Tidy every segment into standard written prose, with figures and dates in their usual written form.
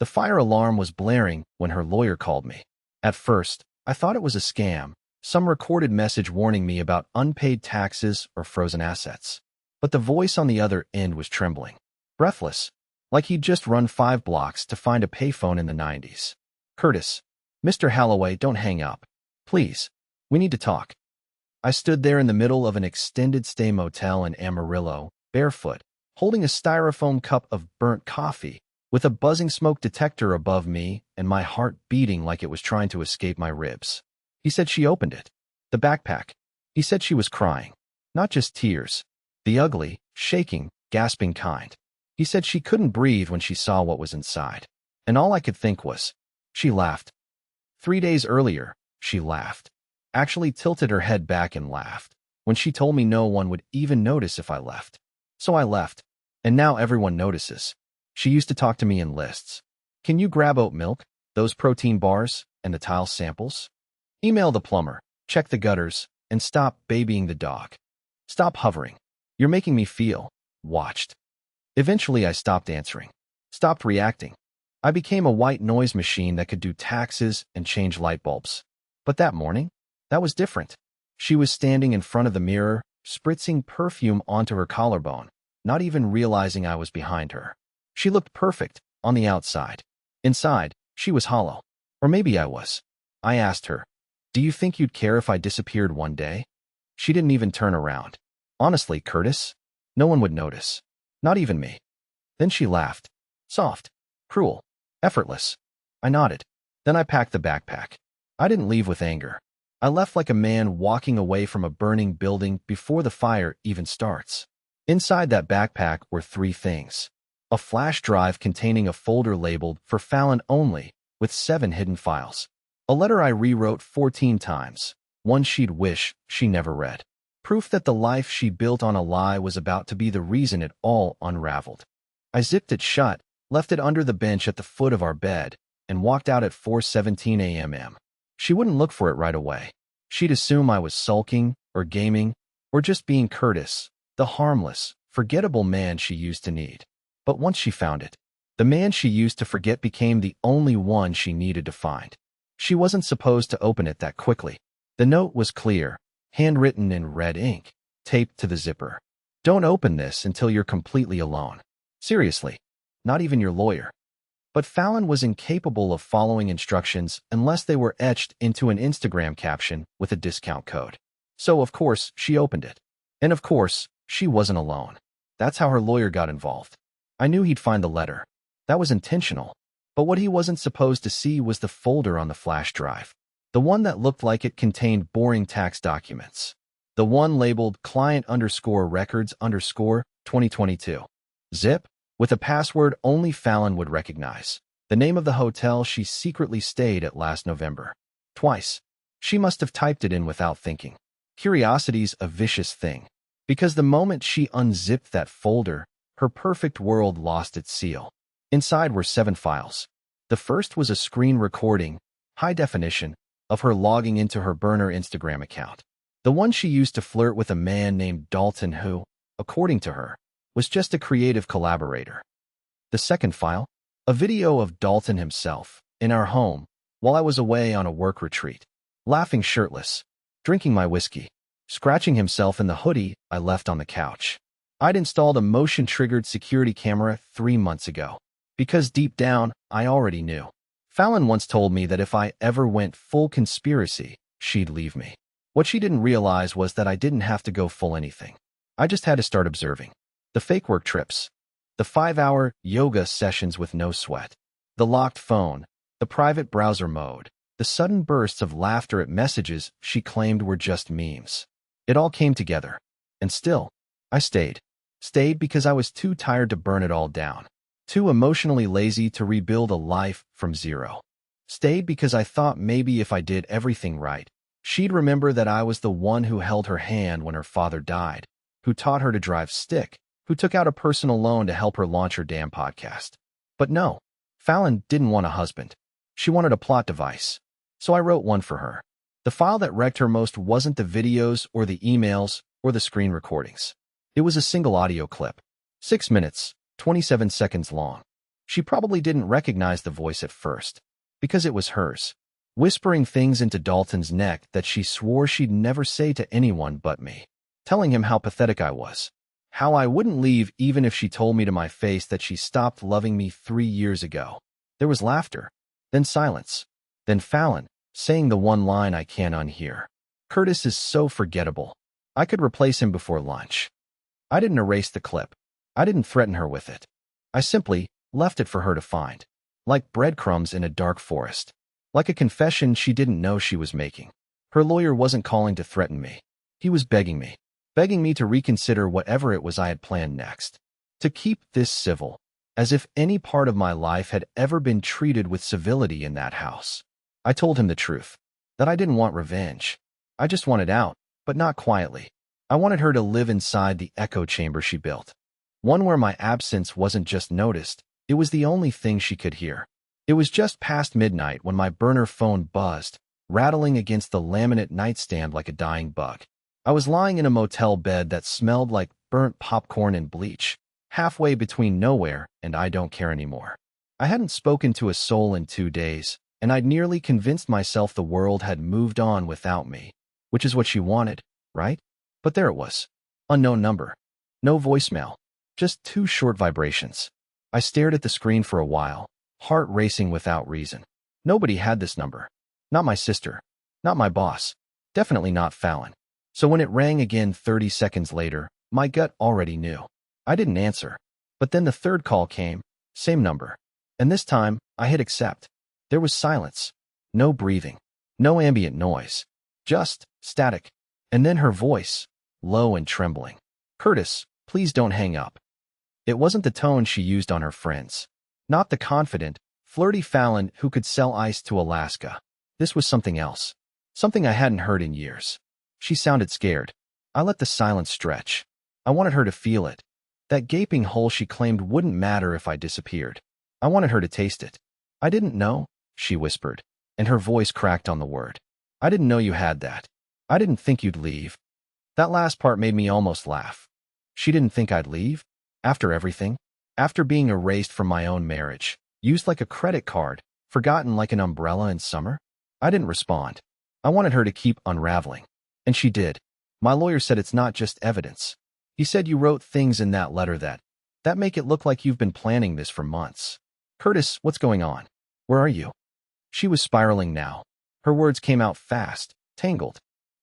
The fire alarm was blaring when her lawyer called me. At first, I thought it was a scam, some recorded message warning me about unpaid taxes or frozen assets. But the voice on the other end was trembling, breathless, like he'd just run 5 blocks to find a payphone in the 90s. Curtis, Mr. Holloway, don't hang up. Please, we need to talk. I stood there in the middle of an extended stay motel in Amarillo, barefoot, holding a styrofoam cup of burnt coffee, with a buzzing smoke detector above me and my heart beating like it was trying to escape my ribs. He said she opened it. The backpack. He said she was crying. Not just tears. The ugly, shaking, gasping kind. He said she couldn't breathe when she saw what was inside. And all I could think was, she laughed. 3 days earlier, she laughed. Actually tilted her head back and laughed, when she told me no one would even notice if I left. So I left. And now everyone notices. She used to talk to me in lists. Can you grab oat milk, those protein bars, and the tile samples? Email the plumber, check the gutters, and stop babying the dog. Stop hovering. You're making me feel watched. Eventually, I stopped answering, stopped reacting. I became a white noise machine that could do taxes and change light bulbs. But that morning, that was different. She was standing in front of the mirror, spritzing perfume onto her collarbone, not even realizing I was behind her. She looked perfect on the outside. Inside, she was hollow. Or maybe I was. I asked her, do you think you'd care if I disappeared one day? She didn't even turn around. Honestly, Curtis, no one would notice. Not even me. Then she laughed. Soft, cruel, effortless. I nodded. Then I packed the backpack. I didn't leave with anger. I left like a man walking away from a burning building before the fire even starts. Inside that backpack were 3 things. A flash drive containing a folder labeled for Fallon only, with 7 hidden files. A letter I rewrote 14 times, one she'd wish she never read. Proof that the life she built on a lie was about to be the reason it all unraveled. I zipped it shut, left it under the bench at the foot of our bed, and walked out at 4:17 a.m. She wouldn't look for it right away. She'd assume I was sulking, or gaming, or just being Curtis, the harmless, forgettable man she used to need. But once she found it, the man she used to forget became the only one she needed to find. She wasn't supposed to open it that quickly. The note was clear, handwritten in red ink, taped to the zipper. Don't open this until you're completely alone. Seriously, not even your lawyer. But Fallon was incapable of following instructions unless they were etched into an Instagram caption with a discount code. So, of course, she opened it. And of course, she wasn't alone. That's how her lawyer got involved. I knew he'd find the letter. That was intentional. But what he wasn't supposed to see was the folder on the flash drive. The one that looked like it contained boring tax documents. The one labeled client_records_2022. Zip, with a password only Fallon would recognize. The name of the hotel she secretly stayed at last November. Twice. She must have typed it in without thinking. Curiosity's a vicious thing. Because the moment she unzipped that folder, her perfect world lost its seal. Inside were 7 files. The first was a screen recording, high definition, of her logging into her burner Instagram account. The one she used to flirt with a man named Dalton who, according to her, was just a creative collaborator. The second file, a video of Dalton himself, in our home, while I was away on a work retreat, laughing shirtless, drinking my whiskey, scratching himself in the hoodie I left on the couch. I'd installed a motion-triggered security camera 3 months ago, because deep down, I already knew. Fallon once told me that if I ever went full conspiracy, she'd leave me. What she didn't realize was that I didn't have to go full anything. I just had to start observing. The fake work trips, the 5-hour yoga sessions with no sweat, the locked phone, the private browser mode, the sudden bursts of laughter at messages she claimed were just memes. It all came together. And still, I stayed. Stayed because I was too tired to burn it all down. Too emotionally lazy to rebuild a life from zero. Stayed because I thought maybe if I did everything right, she'd remember that I was the one who held her hand when her father died, who taught her to drive stick, who took out a personal loan to help her launch her damn podcast. But no, Fallon didn't want a husband. She wanted a plot device. So I wrote one for her. The file that wrecked her most wasn't the videos or the emails or the screen recordings. It was a single audio clip. 6 minutes, 27 seconds long. She probably didn't recognize the voice at first, because it was hers, whispering things into Dalton's neck that she swore she'd never say to anyone but me, telling him how pathetic I was, how I wouldn't leave even if she told me to my face that she stopped loving me 3 years ago. There was laughter, then silence, then Fallon, saying the one line I can't unhear. Curtis is so forgettable. I could replace him before lunch. I didn't erase the clip. I didn't threaten her with it. I simply left it for her to find, like breadcrumbs in a dark forest, like a confession she didn't know she was making. Her lawyer wasn't calling to threaten me. He was begging me to reconsider whatever it was I had planned next, to keep this civil, as if any part of my life had ever been treated with civility in that house. I told him the truth, that I didn't want revenge. I just wanted out, but not quietly. I wanted her to live inside the echo chamber she built, one where my absence wasn't just noticed, it was the only thing she could hear. It was just past midnight when my burner phone buzzed, rattling against the laminate nightstand like a dying bug. I was lying in a motel bed that smelled like burnt popcorn and bleach, halfway between nowhere and I don't care anymore. I hadn't spoken to a soul in 2 days, and I'd nearly convinced myself the world had moved on without me, which is what she wanted, right? But there it was. Unknown number. No voicemail. Just 2 short vibrations. I stared at the screen for a while, heart racing without reason. Nobody had this number. Not my sister. Not my boss. Definitely not Fallon. So when it rang again 30 seconds later, my gut already knew. I didn't answer. But then the third call came, same number. And this time, I hit accept. There was silence. No breathing. No ambient noise. Just static. And then her voice, low and trembling. Curtis, please don't hang up. It wasn't the tone she used on her friends. Not the confident, flirty Fallon who could sell ice to Alaska. This was something else. Something I hadn't heard in years. She sounded scared. I let the silence stretch. I wanted her to feel it. That gaping hole she claimed wouldn't matter if I disappeared. I wanted her to taste it. I didn't know, she whispered, and her voice cracked on the word. I didn't know you had that. I didn't think you'd leave. That last part made me almost laugh. She didn't think I'd leave? After everything? After being erased from my own marriage, used like a credit card, forgotten like an umbrella in summer? I didn't respond. I wanted her to keep unraveling. And she did. My lawyer said it's not just evidence. He said you wrote things in that letter that make it look like you've been planning this for months. Curtis, what's going on? Where are you? She was spiraling now. Her words came out fast, tangled.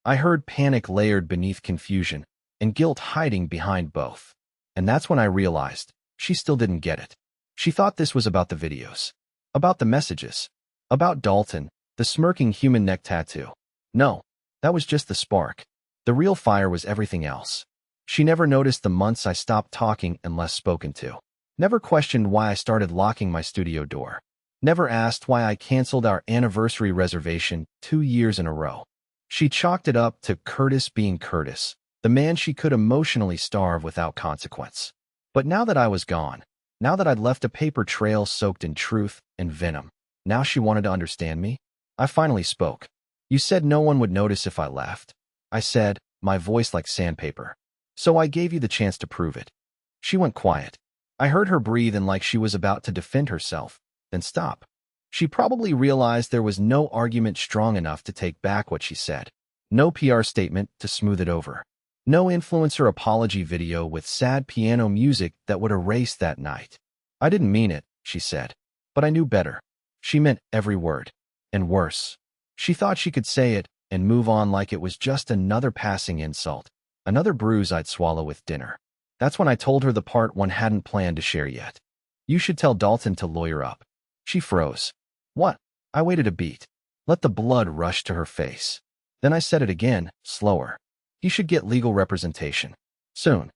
I heard panic layered beneath confusion, and guilt hiding behind both. And that's when I realized she still didn't get it. She thought this was about the videos, about the messages, about Dalton, the smirking human neck tattoo. No, that was just the spark. The real fire was everything else. She never noticed the months I stopped talking and less spoken to. Never questioned why I started locking my studio door. Never asked why I canceled our anniversary reservation 2 years in a row. She chalked it up to Curtis being Curtis, the man she could emotionally starve without consequence. But now that I was gone, now that I'd left a paper trail soaked in truth and venom, now she wanted to understand me. I finally spoke. You said no one would notice if I left. I said, my voice like sandpaper. So I gave you the chance to prove it. She went quiet. I heard her breathe and like she was about to defend herself, then stop. She probably realized there was no argument strong enough to take back what she said. No PR statement to smooth it over. No influencer apology video with sad piano music that would erase that night. I didn't mean it, she said. But I knew better. She meant every word. And worse. She thought she could say it and move on like it was just another passing insult. Another bruise I'd swallow with dinner. That's when I told her the part one hadn't planned to share yet. You should tell Dalton to lawyer up. She froze. What? I waited a beat. Let the blood rush to her face. Then I said it again, slower. He should get legal representation. Soon.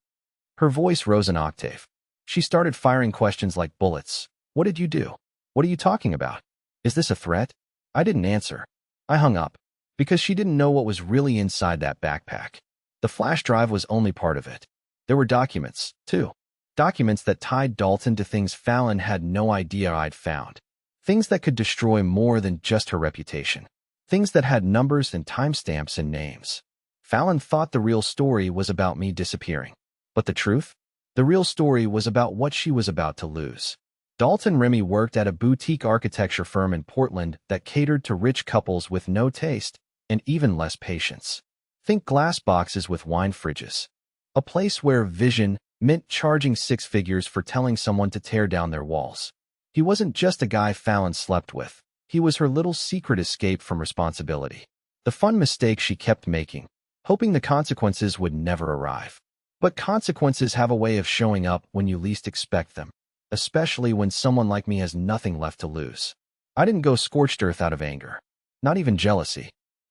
Her voice rose an octave. She started firing questions like bullets. What did you do? What are you talking about? Is this a threat? I didn't answer. I hung up. Because she didn't know what was really inside that backpack. The flash drive was only part of it. There were documents, too. Documents that tied Dalton to things Fallon had no idea I'd found. Things that could destroy more than just her reputation. Things that had numbers and timestamps and names. Fallon thought the real story was about me disappearing. But the truth? The real story was about what she was about to lose. Dalton Remy worked at a boutique architecture firm in Portland that catered to rich couples with no taste and even less patience. Think glass boxes with wine fridges. A place where vision meant charging six figures for telling someone to tear down their walls. He wasn't just a guy Fallon slept with. He was her little secret escape from responsibility. The fun mistake she kept making, hoping the consequences would never arrive. But consequences have a way of showing up when you least expect them, especially when someone like me has nothing left to lose. I didn't go scorched earth out of anger, not even jealousy.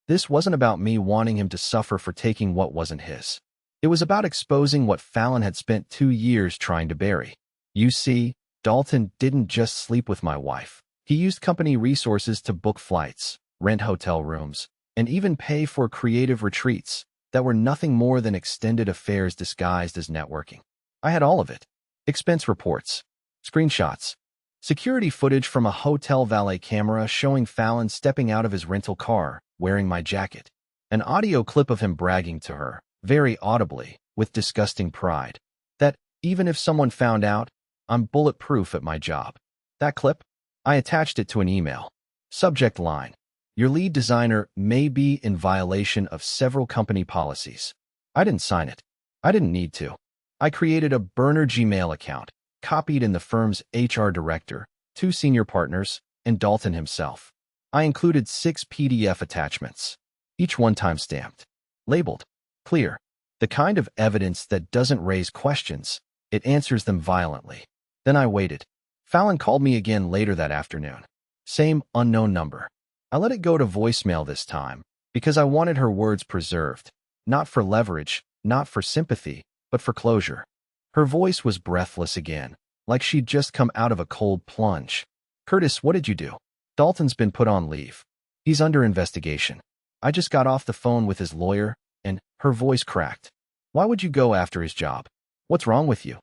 This wasn't about me wanting him to suffer for taking what wasn't his. It was about exposing what Fallon had spent 2 years trying to bury. You see, Dalton didn't just sleep with my wife. He used company resources to book flights, rent hotel rooms, and even pay for creative retreats that were nothing more than extended affairs disguised as networking. I had all of it. Expense reports, screenshots, security footage from a hotel valet camera showing Fallon stepping out of his rental car, wearing my jacket, an audio clip of him bragging to her, very audibly, with disgusting pride, that, even if someone found out, I'm bulletproof at my job. That clip? I attached it to an email. Subject line: your lead designer may be in violation of several company policies. I didn't sign it. I didn't need to. I created a burner Gmail account, copied in the firm's HR director, 2 senior partners, and Dalton himself. I included 6 PDF attachments, each one time-stamped, labeled clear, the kind of evidence that doesn't raise questions, it answers them violently. Then I waited. Fallon called me again later that afternoon. Same unknown number. I let it go to voicemail this time, because I wanted her words preserved, not for leverage, not for sympathy, but for closure. Her voice was breathless again, like she'd just come out of a cold plunge. Curtis, what did you do? Dalton's been put on leave. He's under investigation. I just got off the phone with his lawyer, and her voice cracked. Why would you go after his job? What's wrong with you?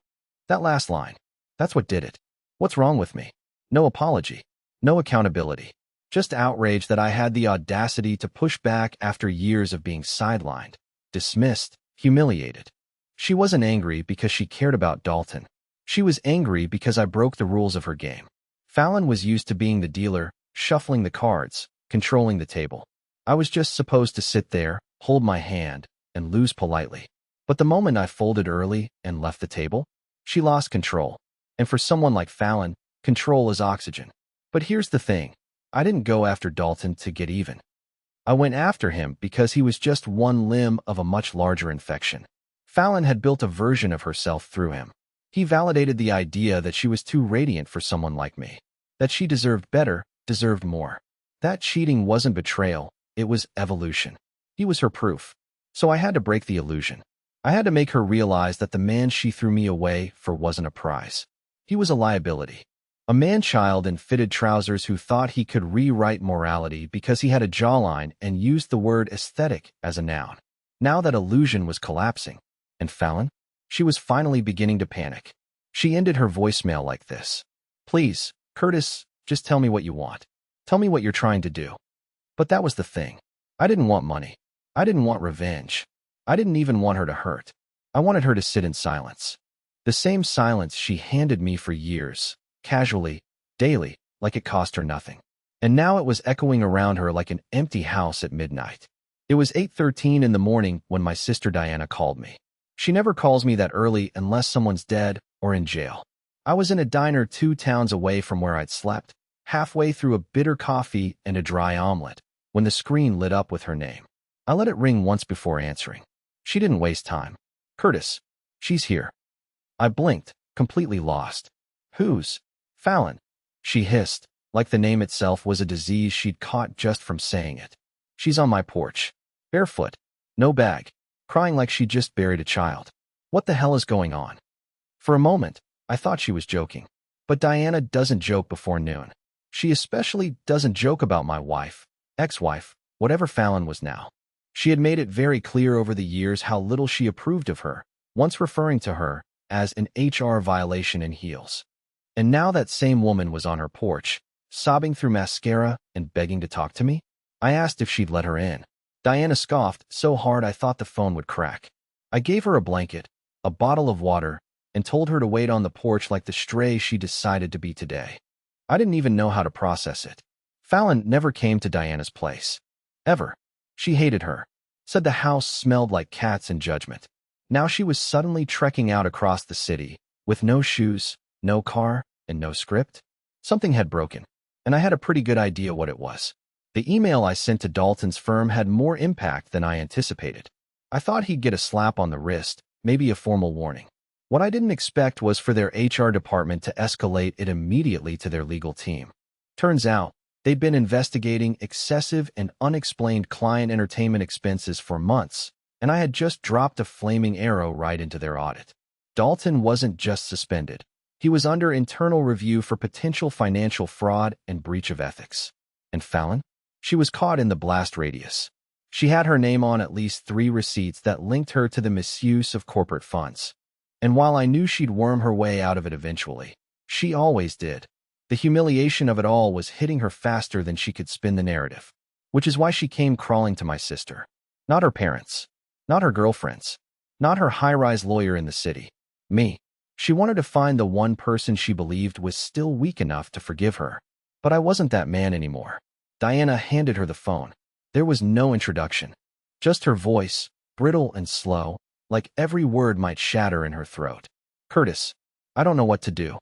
That last line. That's what did it. What's wrong with me? No apology. No accountability. Just outrage that I had the audacity to push back after years of being sidelined, dismissed, humiliated. She wasn't angry because she cared about Dalton. She was angry because I broke the rules of her game. Fallon was used to being the dealer, shuffling the cards, controlling the table. I was just supposed to sit there, hold my hand, and lose politely. But the moment I folded early and left the table, she lost control. And for someone like Fallon, control is oxygen. But here's the thing. I didn't go after Dalton to get even. I went after him because he was just one limb of a much larger infection. Fallon had built a version of herself through him. He validated the idea that she was too radiant for someone like me, that she deserved better, deserved more. That cheating wasn't betrayal, it was evolution. He was her proof. So I had to break the illusion. I had to make her realize that the man she threw me away for wasn't a prize. He was a liability. A man-child in fitted trousers who thought he could rewrite morality because he had a jawline and used the word aesthetic as a noun. Now that illusion was collapsing. And Fallon? She was finally beginning to panic. She ended her voicemail like this. Please, Curtis, just tell me what you want. Tell me what you're trying to do. But that was the thing. I didn't want money. I didn't want revenge. I didn't even want her to hurt. I wanted her to sit in silence. The same silence she handed me for years, casually, daily, like it cost her nothing. And now it was echoing around her like an empty house at midnight. It was 8:13 in the morning when my sister Diana called me. She never calls me that early unless someone's dead or in jail. I was in a diner 2 towns away from where I'd slept, halfway through a bitter coffee and a dry omelet, when the screen lit up with her name. I let it ring once before answering. She didn't waste time. Curtis. She's here. I blinked, completely lost. Whose? Fallon. She hissed, like the name itself was a disease she'd caught just from saying it. She's on my porch. Barefoot. No bag. Crying like she just buried a child. What the hell is going on? For a moment, I thought she was joking. But Diana doesn't joke before noon. She especially doesn't joke about my wife, ex-wife, whatever Fallon was now. She had made it very clear over the years how little she approved of her, once referring to her as an HR violation in heels. And now that same woman was on her porch, sobbing through mascara and begging to talk to me. I asked if she'd let her in. Diana scoffed so hard I thought the phone would crack. I gave her a blanket, a bottle of water, and told her to wait on the porch like the stray she decided to be today. I didn't even know how to process it. Fallon never came to Diana's place. Ever. She hated her. Said the house smelled like cats in judgment. Now she was suddenly trekking out across the city, with no shoes, no car, and no script. Something had broken, and I had a pretty good idea what it was. The email I sent to Dalton's firm had more impact than I anticipated. I thought he'd get a slap on the wrist, maybe a formal warning. What I didn't expect was for their HR department to escalate it immediately to their legal team. Turns out, they'd been investigating excessive and unexplained client entertainment expenses for months, and I had just dropped a flaming arrow right into their audit. Dalton wasn't just suspended. He was under internal review for potential financial fraud and breach of ethics. And Fallon? She was caught in the blast radius. She had her name on at least 3 receipts that linked her to the misuse of corporate funds. And while I knew she'd worm her way out of it eventually, she always did. The humiliation of it all was hitting her faster than she could spin the narrative. Which is why she came crawling to my sister. Not her parents. Not her girlfriends. Not her high-rise lawyer in the city. Me. She wanted to find the one person she believed was still weak enough to forgive her. But I wasn't that man anymore. Diana handed her the phone. There was no introduction. Just her voice, brittle and slow, like every word might shatter in her throat. Curtis, I don't know what to do.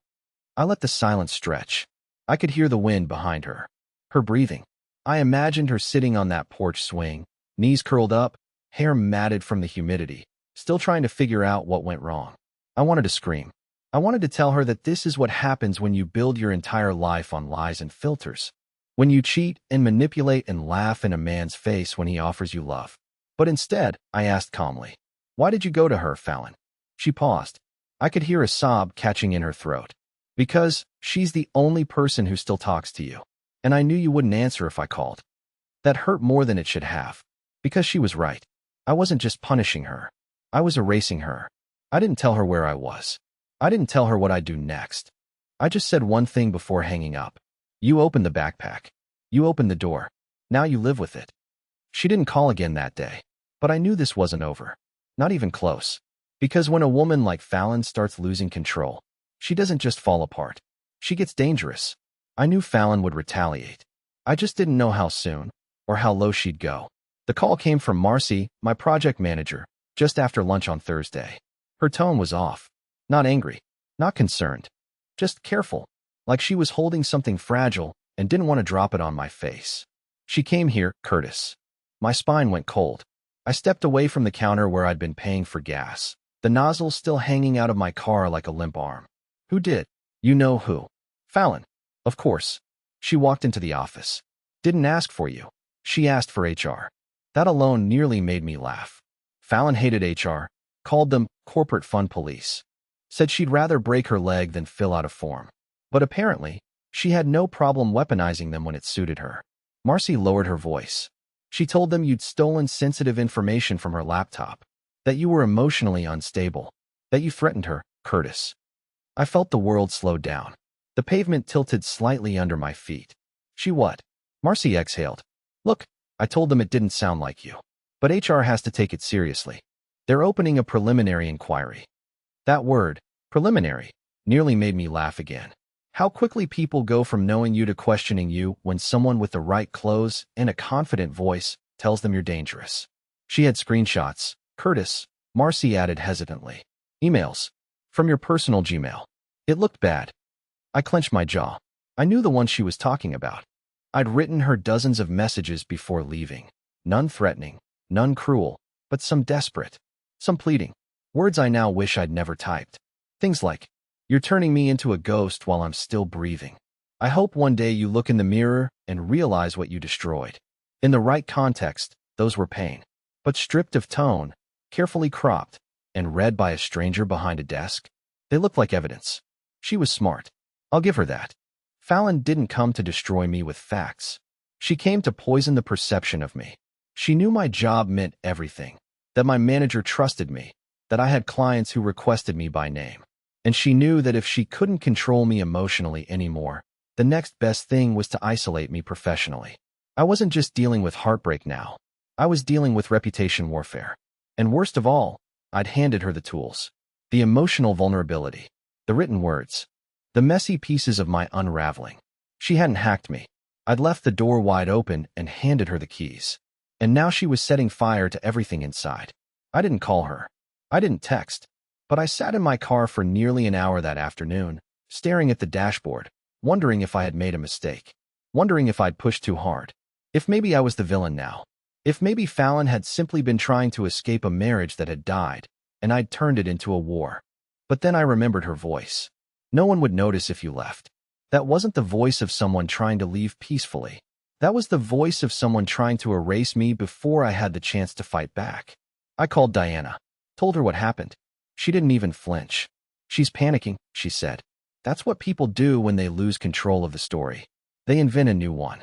I let the silence stretch. I could hear the wind behind her. Her breathing. I imagined her sitting on that porch swing, knees curled up, hair matted from the humidity, still trying to figure out what went wrong. I wanted to scream. I wanted to tell her that this is what happens when you build your entire life on lies and filters. When you cheat and manipulate and laugh in a man's face when he offers you love. But instead, I asked calmly, why did you go to her, Fallon? She paused. I could hear a sob catching in her throat. Because she's the only person who still talks to you. And I knew you wouldn't answer if I called. That hurt more than it should have. Because she was right. I wasn't just punishing her. I was erasing her. I didn't tell her where I was. I didn't tell her what I'd do next. I just said one thing before hanging up. You opened the backpack. You opened the door. Now you live with it. She didn't call again that day. But I knew this wasn't over. Not even close. Because when a woman like Fallon starts losing control, she doesn't just fall apart. She gets dangerous. I knew Fallon would retaliate. I just didn't know how soon, or how low she'd go. The call came from Marcy, my project manager, just after lunch on Thursday. Her tone was off. Not angry. Not concerned. Just careful. Like she was holding something fragile and didn't want to drop it on my face. She came here, Curtis. My spine went cold. I stepped away from the counter where I'd been paying for gas, the nozzle still hanging out of my car like a limp arm. Who did? You know who. Fallon. Of course. She walked into the office. Didn't ask for you. She asked for HR. That alone nearly made me laugh. Fallon hated HR, called them corporate fund police. Said she'd rather break her leg than fill out a form. But apparently, she had no problem weaponizing them when it suited her. Marcy lowered her voice. She told them you'd stolen sensitive information from her laptop, that you were emotionally unstable, that you threatened her, Curtis. I felt the world slow down. The pavement tilted slightly under my feet. She what? Marcy exhaled. Look, I told them it didn't sound like you. But HR has to take it seriously. They're opening a preliminary inquiry. That word, preliminary, nearly made me laugh again. How quickly people go from knowing you to questioning you when someone with the right clothes and a confident voice tells them you're dangerous. She had screenshots. Curtis, Marcy added hesitantly. Emails. From your personal Gmail. It looked bad. I clenched my jaw. I knew the one she was talking about. I'd written her dozens of messages before leaving. None threatening, none cruel, but some desperate, some pleading. Words I now wish I'd never typed. Things like, you're turning me into a ghost while I'm still breathing. I hope one day you look in the mirror and realize what you destroyed. In the right context, those were pain. But stripped of tone, carefully cropped, and read by a stranger behind a desk, they looked like evidence. She was smart. I'll give her that. Fallon didn't come to destroy me with facts. She came to poison the perception of me. She knew my job meant everything, that my manager trusted me, that I had clients who requested me by name. And she knew that if she couldn't control me emotionally anymore, the next best thing was to isolate me professionally. I wasn't just dealing with heartbreak now. I was dealing with reputation warfare. And worst of all, I'd handed her the tools. The emotional vulnerability. The written words. The messy pieces of my unraveling. She hadn't hacked me. I'd left the door wide open and handed her the keys. And now she was setting fire to everything inside. I didn't call her. I didn't text. But I sat in my car for nearly an hour that afternoon, staring at the dashboard, wondering if I had made a mistake. Wondering if I'd pushed too hard. If maybe I was the villain now. If maybe Fallon had simply been trying to escape a marriage that had died, and I'd turned it into a war. But then I remembered her voice. No one would notice if you left. That wasn't the voice of someone trying to leave peacefully. That was the voice of someone trying to erase me before I had the chance to fight back. I called Diana. Told her what happened. She didn't even flinch. She's panicking, she said. That's what people do when they lose control of the story. They invent a new one.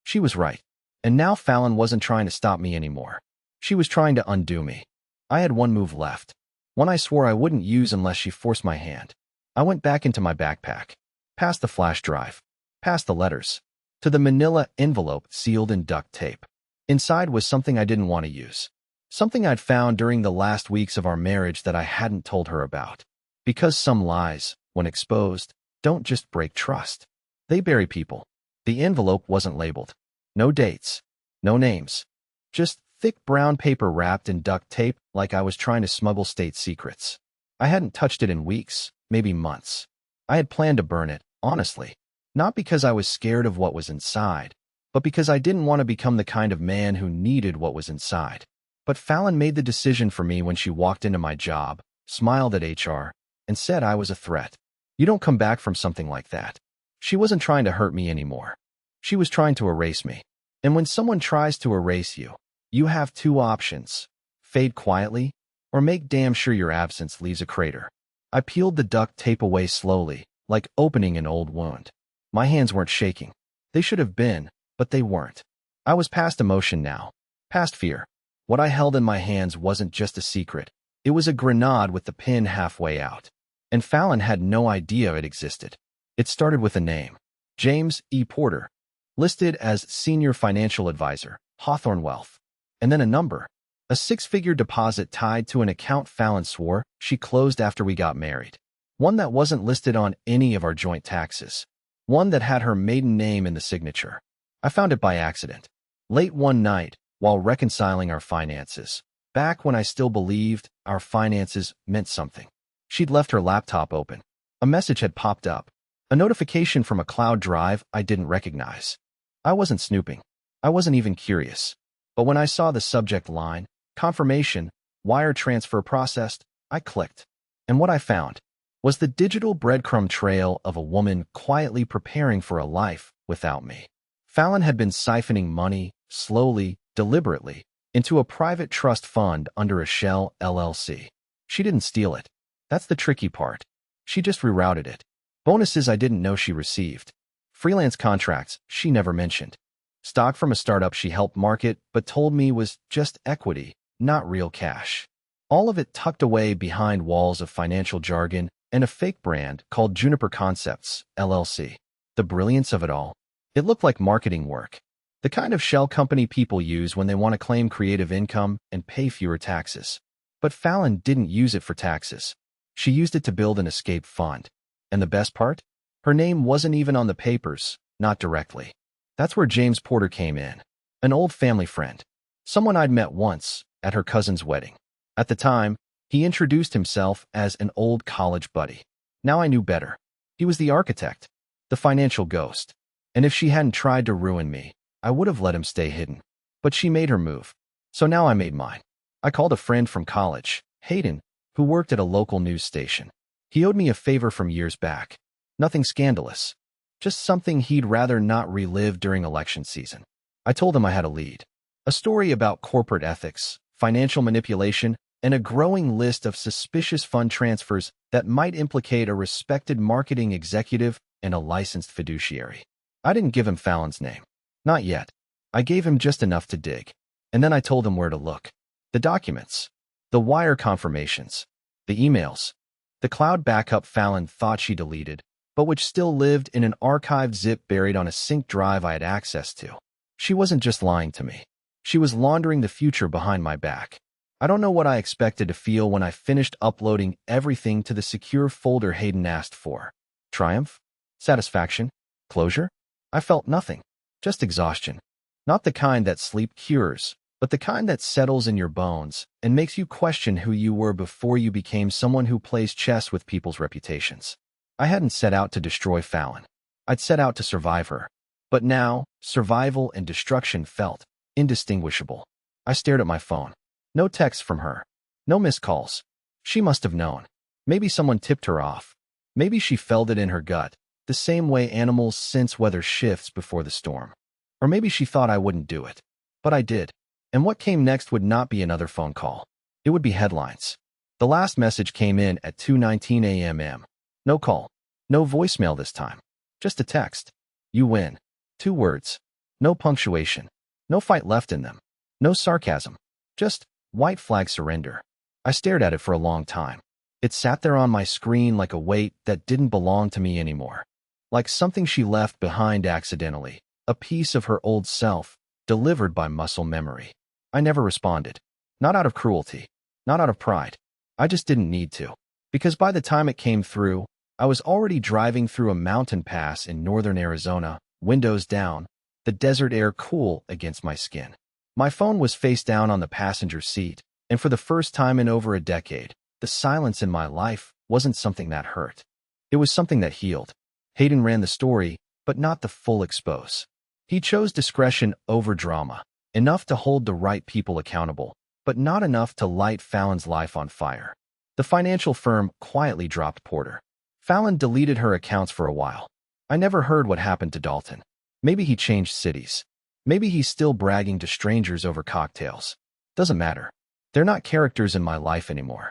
She was right. And now Fallon wasn't trying to stop me anymore. She was trying to undo me. I had one move left. One I swore I wouldn't use unless she forced my hand. I went back into my backpack. Past the flash drive. Past the letters. To the manila envelope sealed in duct tape. Inside was something I didn't want to use. Something I'd found during the last weeks of our marriage that I hadn't told her about. Because some lies, when exposed, don't just break trust. They bury people. The envelope wasn't labeled. No dates. No names. Just thick brown paper wrapped in duct tape like I was trying to smuggle state secrets. I hadn't touched it in weeks, maybe months. I had planned to burn it, honestly. Not because I was scared of what was inside, but because I didn't want to become the kind of man who needed what was inside. But Fallon made the decision for me when she walked into my job, smiled at HR, and said I was a threat. You don't come back from something like that. She wasn't trying to hurt me anymore. She was trying to erase me. And when someone tries to erase you, you have two options. Fade quietly, or make damn sure your absence leaves a crater. I peeled the duct tape away slowly, like opening an old wound. My hands weren't shaking. They should have been, but they weren't. I was past emotion now. Past fear. What I held in my hands wasn't just a secret. It was a grenade with the pin halfway out. And Fallon had no idea it existed. It started with a name. James E. Porter. Listed as Senior Financial Advisor, Hawthorne Wealth. And then a number. A six-figure deposit tied to an account Fallon swore she closed after we got married. One that wasn't listed on any of our joint taxes. One that had her maiden name in the signature. I found it by accident. Late one night, while reconciling our finances. Back when I still believed our finances meant something. She'd left her laptop open. A message had popped up. A notification from a cloud drive I didn't recognize. I wasn't snooping. I wasn't even curious. But when I saw the subject line, confirmation, wire transfer processed, I clicked. And what I found was the digital breadcrumb trail of a woman quietly preparing for a life without me. Fallon had been siphoning money, slowly, deliberately, into a private trust fund under a shell LLC. She didn't steal it. That's the tricky part. She just rerouted it. Bonuses I didn't know she received. Freelance contracts she never mentioned. Stock from a startup she helped market but told me was just equity, not real cash. All of it tucked away behind walls of financial jargon and a fake brand called Juniper Concepts, LLC. The brilliance of it all. It looked like marketing work. The kind of shell company people use when they want to claim creative income and pay fewer taxes. But Fallon didn't use it for taxes. She used it to build an escape fund. And the best part? Her name wasn't even on the papers, not directly. That's where James Porter came in. An old family friend. Someone I'd met once, at her cousin's wedding. At the time, he introduced himself as an old college buddy. Now I knew better. He was the architect, the financial ghost. And if she hadn't tried to ruin me, I would have let him stay hidden. But she made her move. So now I made mine. I called a friend from college, Hayden, who worked at a local news station. He owed me a favor from years back. Nothing scandalous. Just something he'd rather not relive during election season. I told him I had a lead. A story about corporate ethics, financial manipulation, and a growing list of suspicious fund transfers that might implicate a respected marketing executive and a licensed fiduciary. I didn't give him Fallon's name. Not yet. I gave him just enough to dig. And then I told him where to look. The documents. The wire confirmations. The emails. The cloud backup Fallon thought she deleted, but which still lived in an archived zip buried on a sync drive I had access to. She wasn't just lying to me. She was laundering the future behind my back. I don't know what I expected to feel when I finished uploading everything to the secure folder Hayden asked for. Triumph? Satisfaction? Closure? I felt nothing. Just exhaustion. Not the kind that sleep cures, but the kind that settles in your bones and makes you question who you were before you became someone who plays chess with people's reputations. I hadn't set out to destroy Fallon. I'd set out to survive her. But now, survival and destruction felt indistinguishable. I stared at my phone. No texts from her. No missed calls. She must have known. Maybe someone tipped her off. Maybe she felt it in her gut, the same way animals sense weather shifts before the storm. Or maybe she thought I wouldn't do it. But I did. And what came next would not be another phone call. It would be headlines. The last message came in at 2:19 a.m. No call. No voicemail this time. Just a text. You win. 2 words. No punctuation. No fight left in them. No sarcasm. Just white flag surrender. I stared at it for a long time. It sat there on my screen like a weight that didn't belong to me anymore. Like something she left behind accidentally. A piece of her old self, delivered by muscle memory. I never responded. Not out of cruelty. Not out of pride. I just didn't need to. Because by the time it came through, I was already driving through a mountain pass in northern Arizona, windows down, the desert air cool against my skin. My phone was face down on the passenger seat, and for the first time in over a decade, the silence in my life wasn't something that hurt. It was something that healed. Hayden ran the story, but not the full expose. He chose discretion over drama, enough to hold the right people accountable, but not enough to light Fallon's life on fire. The financial firm quietly dropped Porter. Fallon deleted her accounts for a while. I never heard what happened to Dalton. Maybe he changed cities. Maybe he's still bragging to strangers over cocktails. Doesn't matter. They're not characters in my life anymore.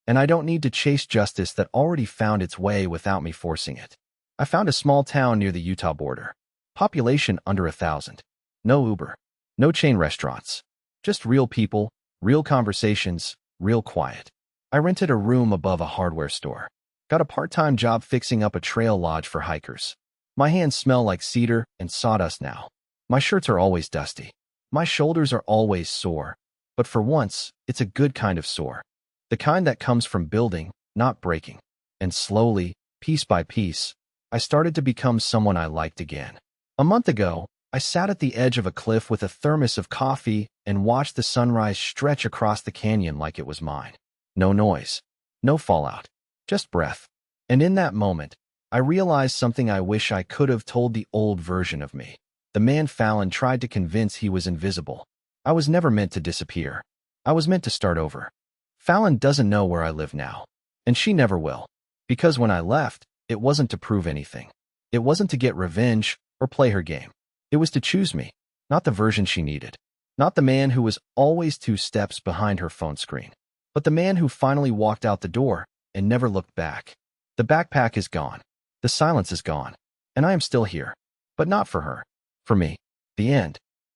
And I don't need to chase justice that already found its way without me forcing it. I found a small town near the Utah border. Population under 1,000. No Uber. No chain restaurants. Just real people, real conversations, real quiet. I rented a room above a hardware store. Got a part-time job fixing up a trail lodge for hikers. My hands smell like cedar and sawdust now. My shirts are always dusty. My shoulders are always sore. But for once, it's a good kind of sore. The kind that comes from building, not breaking. And slowly, piece by piece, I started to become someone I liked again. A month ago, I sat at the edge of a cliff with a thermos of coffee and watched the sunrise stretch across the canyon like it was mine. No noise. No fallout. Just breath. And in that moment, I realized something I wish I could have told the old version of me. The man Fallon tried to convince he was invisible. I was never meant to disappear. I was meant to start over. Fallon doesn't know where I live now. And she never will. Because when I left, it wasn't to prove anything. It wasn't to get revenge or play her game. It was to choose me, not the version she needed. Not the man who was always 2 steps behind her phone screen. But the man who finally walked out the door and never looked back. The backpack is gone. The silence is gone. And I am still here. But not for her. For me. The end.